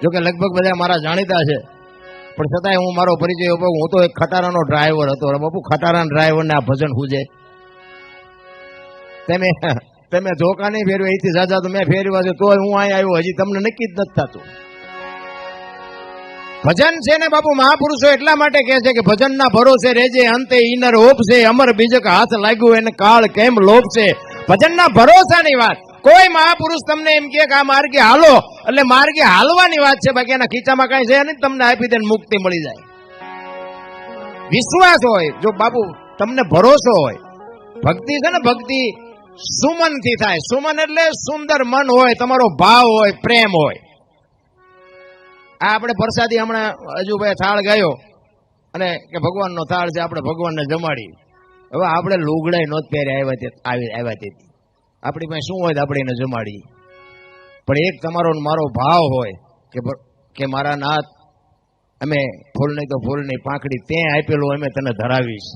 જોકે લગભગ બધા મારા જાણીતા છે, પણ છતાંય હું મારો પરિચય આપું. હું તો એક ખટારાનો ડ્રાઈવર હતો. બાપુ, ખટારાના ડ્રાઈવરને આ ભજન હુજે? તમે ધોકા નહીં ફેરવે, અહીંથી જાજા તો મેં ફેરવા છે, તોય હું અહીં આવ્યો. હજી તમને નક્કી જ નથી થતું. ભજન છે ને બાપુ, મહાપુરુષો એટલા માટે કહે છે કે ભજનના ભરોસે રેજે, અંતે ઈનર હોપ છે, અમર બીજક હાથ લાગ્યું એને કાળ કેમ લોપ છે. ભજનના ભરોસાની વાત. કોઈ મહાપુરુષ તમને એમ કે આ માર્ગે હાલો એટલે માર્ગે હાલવાની વાત છે, બાકી એના ખીચામાં કઈ છે નહીં. તમને આપી દે મુક્તિ મળી જાય. વિશ્વાસ હોય, જો બાપુ તમને ભરોસો હોય. ભક્તિ છે ને, ભક્તિ સુમન થી થાય. સુમન એટલે સુંદર મન હોય, તમારો ભાવ હોય, પ્રેમ હોય. આ આપણે પ્રસાદી હમણાં હજુભાઈ થાળ ગાયો અને કે ભગવાનનો થાળ છે, આપણે ભગવાનને જમાડી. હવે આપણે લુગડાઈ નોત પહેર્યા આવ્યા તેથી આપણી પાસે શું હોય આપણે એને જમાડી. પણ એક તમારો મારો ભાવ હોય કે મારા નાથ, અમે ફૂલ નહીં તો ફૂલની પાંખડી તે આપેલું અમે તને ધરાવીશ.